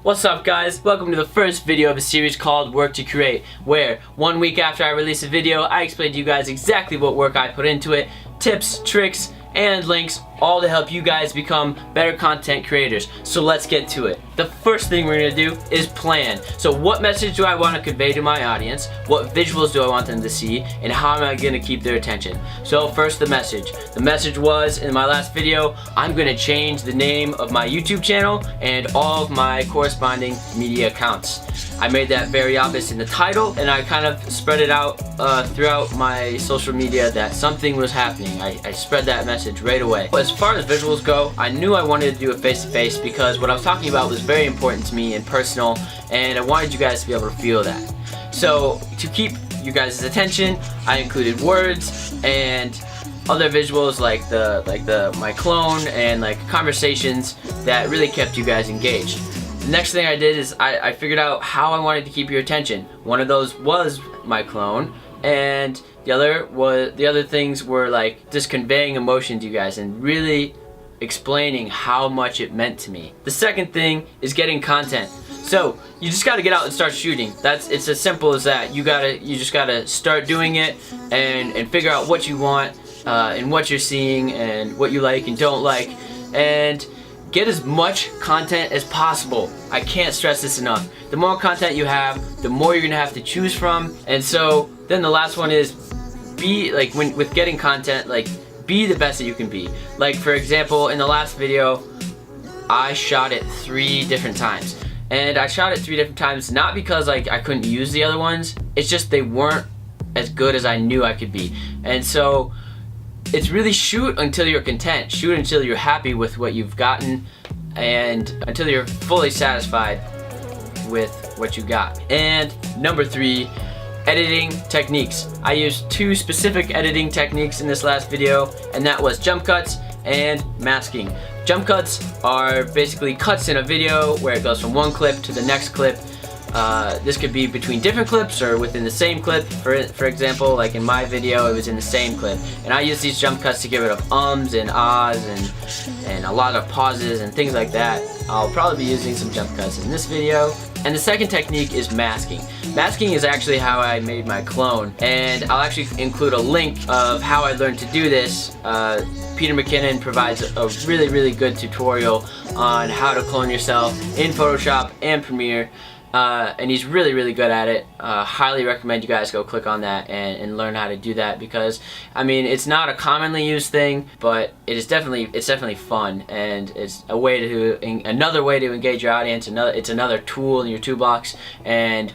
What's up guys? Welcome to the first video of a series called Work to Create, where 1 week after I release a video, I explain to you guys exactly what work I put into it, tips, tricks, and links, all to help you guys become better content creators. So let's get to it. The first thing we're going to do is plan. So what message do I want to convey to my audience? What visuals do I want them to see? And how am I going to keep their attention? So first, the message. The message was, in my last video, I'm going to change the name of my YouTube channel and all of my corresponding media accounts. I made that very obvious in the title, and I kind of spread it out throughout my social media that something was happening. I spread that message right away. As far as visuals go, I knew I wanted to do a face-to-face because what I was talking about was very important to me and personal, and I wanted you guys to be able to feel that. So to keep you guys' attention, I included words and other visuals like my clone and like conversations that really kept you guys engaged. The next thing I did is I figured out how I wanted to keep your attention. One of those was my clone, and the other things were like just conveying emotion to you guys and really explaining how much it meant to me. The second thing is getting content. So you just gotta get out and start shooting. It's as simple as that. You just gotta start doing it and figure out what you want and what you're seeing and what you like and don't like, and get as much content as possible. I can't stress this enough. The more content you have, the more you're gonna have to choose from. And so then the last one is be like, with getting content, like be the best that you can be. Like for example, in the last video, I shot it 3 different times. And I shot it 3 different times not because like I couldn't use the other ones, it's just they weren't as good as I knew I could be. And so it's really shoot until you're content, shoot until you're happy with what you've gotten, and until you're fully satisfied with what you got. And number 3, editing techniques. I used 2 specific editing techniques in this last video, and that was jump cuts and masking. Jump cuts are basically cuts in a video where it goes from one clip to the next clip. This could be between different clips or within the same clip. For example, like in my video, it was in the same clip. And I use these jump cuts to get rid of ums and ahs and a lot of pauses and things like that. I'll probably be using some jump cuts in this video. And the second technique is masking. Masking is actually how I made my clone, and I'll actually include a link of how I learned to do this. Peter McKinnon provides a really good tutorial on how to clone yourself in Photoshop and Premiere. And he's really good at it. Highly recommend you guys go click on that and learn how to do that, because I mean, it's not a commonly used thing, but it's definitely fun, and it's another way to engage your audience. It's another tool in your toolbox, and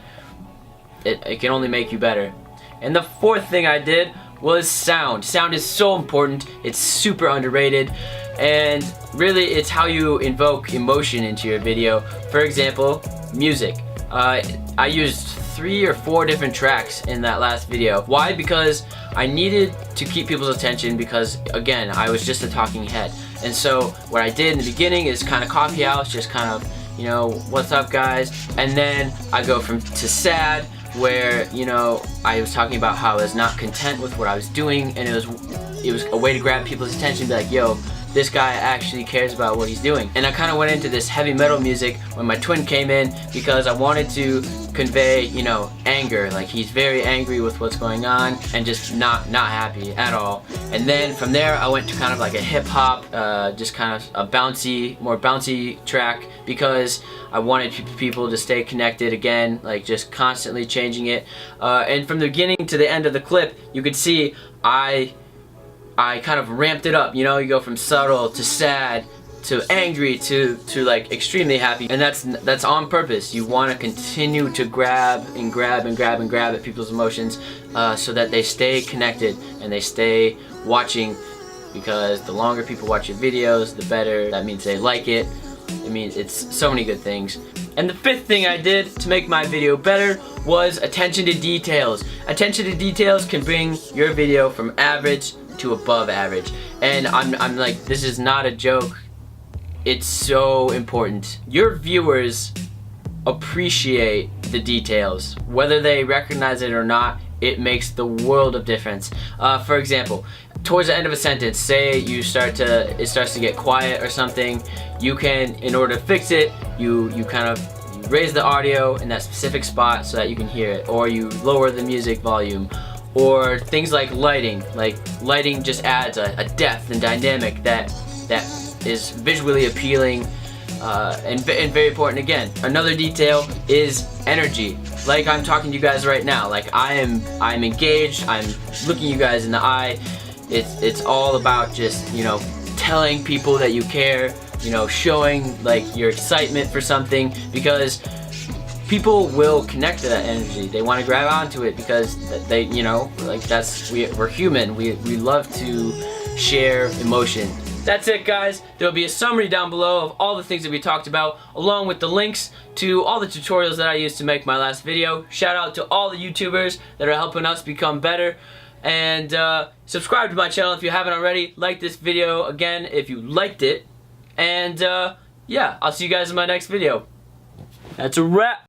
it can only make you better. And the fourth thing I did was sound. Sound is so important. It's super underrated, and really it's how you invoke emotion into your video. For example, music. I used 3 or 4 different tracks in that last video. Why? Because I needed to keep people's attention, because again, I was just a talking head. And so what I did in the beginning is kind of coffee house, just kind of, you know, what's up guys? And then I go to sad, where, you know, I was talking about how I was not content with what I was doing, and it was a way to grab people's attention, be like, yo, this guy actually cares about what he's doing. And I kind of went into this heavy metal music when my twin came in, because I wanted to convey, you know, anger. Like, he's very angry with what's going on and just not happy at all. And then from there I went to kind of like a hip hop, just kind of a more bouncy track, because I wanted people to stay connected again, like just constantly changing it. And from the beginning to the end of the clip, you could see I kind of ramped it up. You know, you go from subtle to sad to angry to like extremely happy, and that's on purpose. You want to continue to grab at people's emotions, so that they stay connected and they stay watching, because the longer people watch your videos, the better. That means they like it. It means it's so many good things. And the 5th thing I did to make my video better was attention to details. Attention to details can bring your video from average to above average. And I'm like, this is not a joke. It's so important. Your viewers appreciate the details. Whether they recognize it or not, it makes the world of difference. For example, towards the end of a sentence, say it starts to get quiet or something, you can, in order to fix it, you kind of raise the audio in that specific spot so that you can hear it, or you lower the music volume, or things like lighting. Like lighting just adds a depth and dynamic that is visually appealing and very important. Again, another detail is energy. Like I'm talking to you guys right now. Like I'm engaged. I'm looking you guys in the eye. It's all about just, you know, telling people that you care. You know, showing like your excitement for something, because people will connect to that energy. They want to grab onto it because they, you know, like we're human. We love to share emotion. That's it, guys. There'll be a summary down below of all the things that we talked about, along with the links to all the tutorials that I used to make my last video. Shout out to all the YouTubers that are helping us become better. And subscribe to my channel if you haven't already. Like this video again if you liked it. And yeah, I'll see you guys in my next video. That's a wrap.